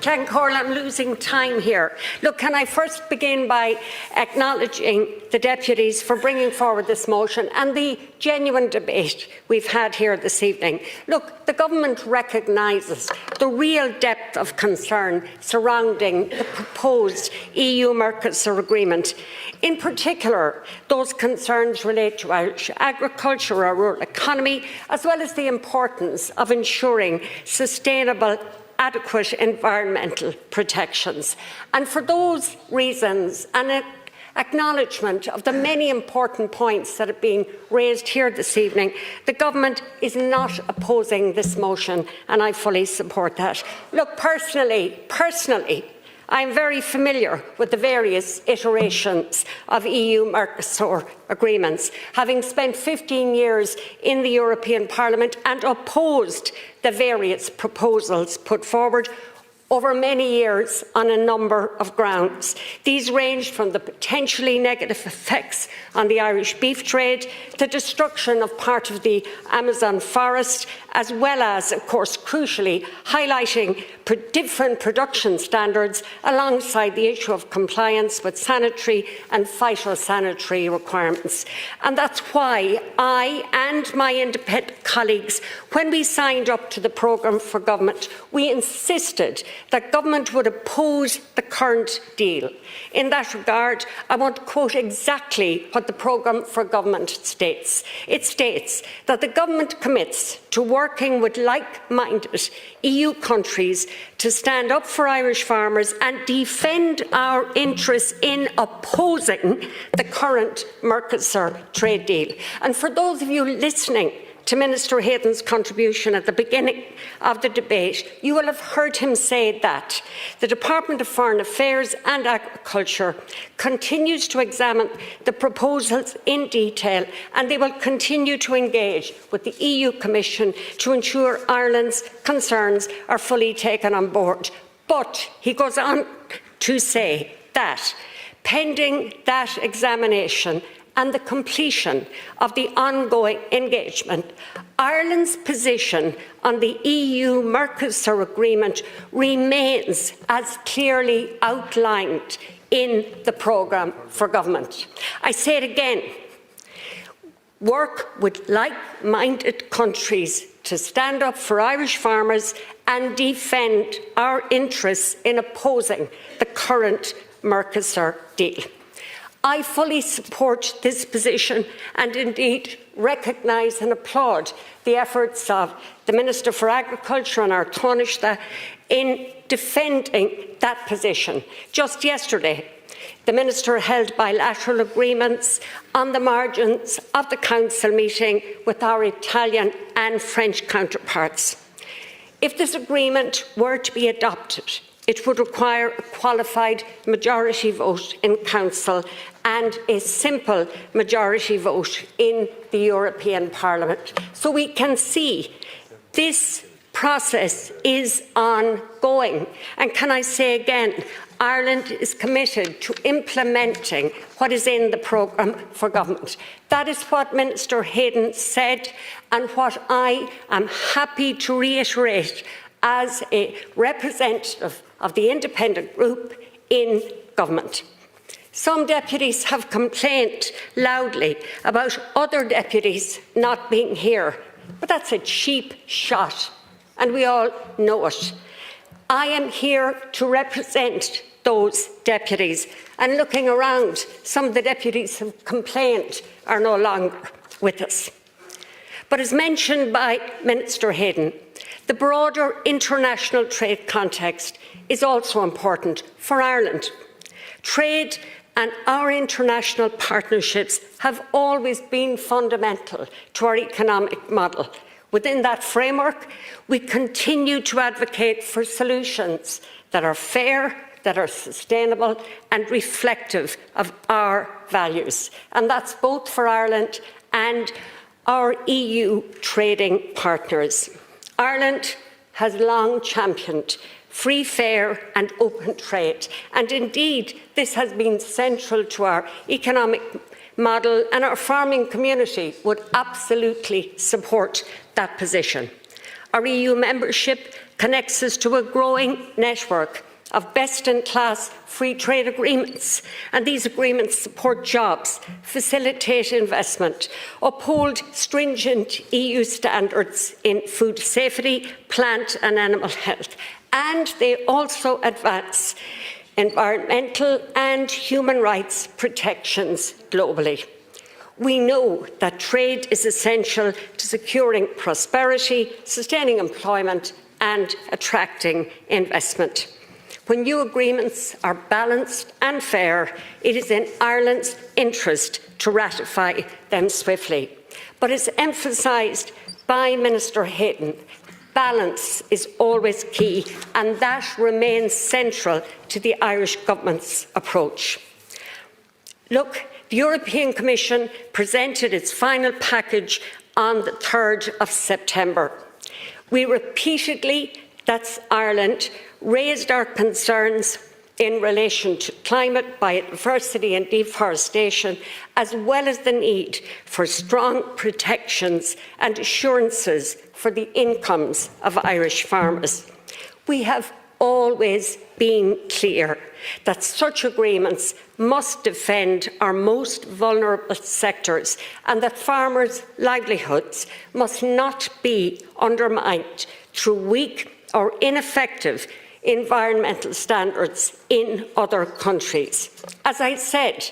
I'm losing time here. Look, can I first begin by acknowledging the deputies for bringing forward this motion and the genuine debate we've had here this evening. Look, the government recognises the real depth of concern surrounding the proposed EU-Mercosur agreement. In particular, those concerns relate to Irish agriculture, our rural economy, as well as the importance of ensuring sustainable, adequate environmental protections. And for those reasons, an acknowledgement of the many important points that have been raised here this evening, the government is not opposing this motion, and I fully support that. Look, personally, I am very familiar with the various iterations of EU-Mercosur agreements, having spent 15 years in the European Parliament and opposed the various proposals put forward over many years on a number of grounds. These ranged from the potentially negative effects on the Irish beef trade, the destruction of part of the Amazon forest, as well as, of course, crucially, highlighting different production standards alongside the issue of compliance with sanitary and phytosanitary requirements. And that's why I and my independent colleagues, when we signed up to the programme for government, we insisted that government would oppose the current deal. In that regard, I want to quote exactly what the programme for government states. It states that the government commits to working with like-minded EU countries to stand up for Irish farmers and defend our interests in opposing the current Mercosur trade deal. And for those of you listening to Minister Hayden's contribution at the beginning of the debate, you will have heard him say that the Department of Foreign Affairs and Agriculture continues to examine the proposals in detail, and they will continue to engage with the EU Commission to ensure Ireland's concerns are fully taken on board. But he goes on to say that, pending that examination and the completion of the ongoing engagement, Ireland's position on the EU-Mercosur agreement remains as clearly outlined in the programme for government. I say it again, work with like-minded countries to stand up for Irish farmers and defend our interests in opposing the current Mercosur deal. I fully support this position and indeed recognise and applaud the efforts of the Minister for Agriculture and our Taoiseach in defending that position. Just yesterday, the Minister held bilateral agreements on the margins of the Council meeting with our Italian and French counterparts. If this agreement were to be adopted, it would require a qualified majority vote in Council and a simple majority vote in the European Parliament. So we can see this process is ongoing. And can I say again, Ireland is committed to implementing what is in the programme for government. That is what Minister Hayden said and what I am happy to reiterate as a representative of the independent group in government. Some deputies have complained loudly about other deputies not being here, but that's a cheap shot, and we all know it. I am here to represent those deputies, and looking around, some of the deputies who have complained are no longer with us. But as mentioned by Minister Hayden, the broader international trade context is also important for Ireland. Trade and our international partnerships have always been fundamental to our economic model. Within that framework, we continue to advocate for solutions that are fair, that are sustainable and reflective of our values. And that's both for Ireland and our EU trading partners. Ireland has long championed free, fair and open trade, and indeed this has been central to our economic model, and our farming community would absolutely support that position. Our EU membership connects us to a growing network of best-in-class free trade agreements, and these agreements support jobs, facilitate investment, uphold stringent EU standards in food safety, plant and animal health, and they also advance environmental and human rights protections globally. We know that trade is essential to securing prosperity, sustaining employment and attracting investment. When new agreements are balanced and fair, it is in Ireland's interest to ratify them swiftly. But as emphasised by Minister Hayden, balance is always key, and that remains central to the Irish Government's approach. Look, the European Commission presented its final package on the 3rd of September. We repeatedly, that's Ireland, raised our concerns in relation to climate, biodiversity and deforestation, as well as the need for strong protections and assurances for the incomes of Irish farmers. We have always been clear that such agreements must defend our most vulnerable sectors and that farmers' livelihoods must not be undermined through weak or ineffective environmental standards in other countries. As I said,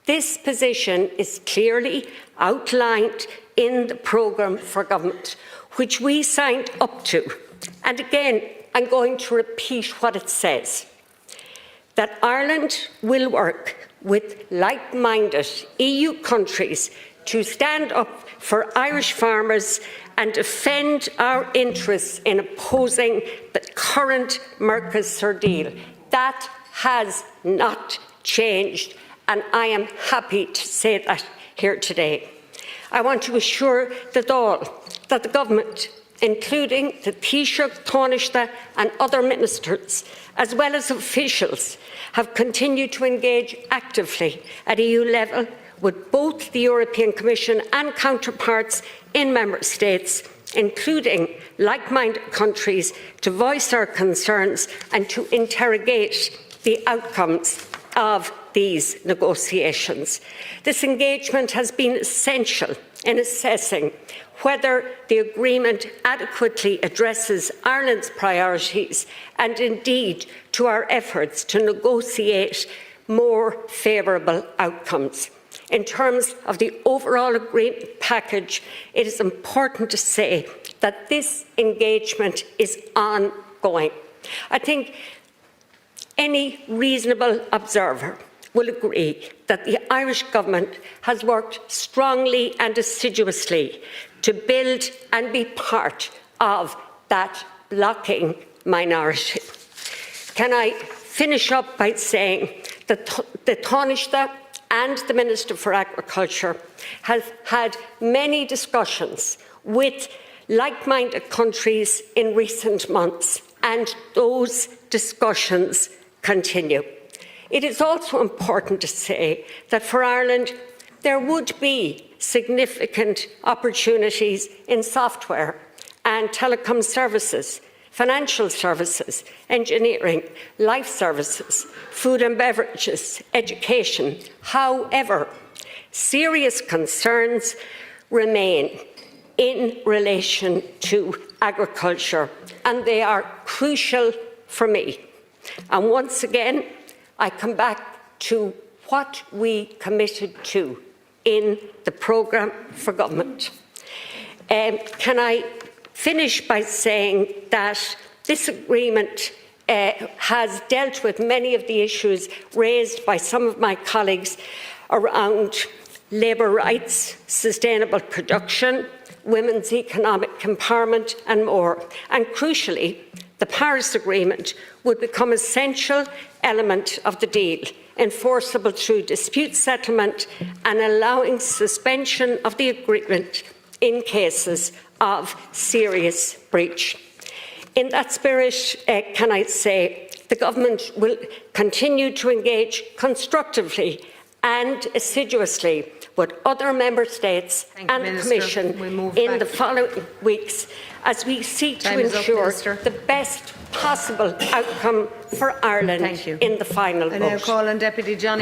this position is clearly outlined in the programme for government, which we signed up to. And again, I'm going to repeat what it says, that Ireland will work with like-minded EU countries to stand up for Irish farmers and defend our interests in opposing the current Mercosur deal. That has not changed, and I am happy to say that here today. I want to assure that the Government, including the Taoiseach, Taoiseach and other ministers, as well as officials, have continued to engage actively at EU level with both the European Commission and counterparts in Member States, including like-minded countries, to voice our concerns and to interrogate the outcomes of these negotiations. This engagement has been essential in assessing whether the agreement adequately addresses Ireland's priorities and indeed to our efforts to negotiate more favourable outcomes. In terms of the overall agreement package, it is important to say that this engagement is ongoing. I think any reasonable observer will agree that the Irish Government has worked strongly and assiduously to build and be part of that blocking minority. Can I finish up by saying that the Taoiseach and the Minister for Agriculture have had many discussions with like-minded countries in recent months, and those discussions continue. It is also important to say that for Ireland, there would be significant opportunities in software and telecom services, financial services, engineering, life services, food and beverages, education. However, serious concerns remain in relation to agriculture, and they are crucial for me. And once again, I come back to what we committed to in the programme for government. Can I finish by saying that this agreement has dealt with many of the issues raised by some of my colleagues around labour rights, sustainable production, women's economic empowerment and more. And crucially, the Paris Agreement would become an essential element of the deal, enforceable through dispute settlement and allowing suspension of the agreement in cases of serious breach. In that spirit, can I say, the Government will continue to engage constructively and assiduously with other Member States and the Commission in the following weeks as we seek to Time is up, ensure Minister. the best possible outcome for Ireland Thank you. in the final I now vote. call on Deputy Johnny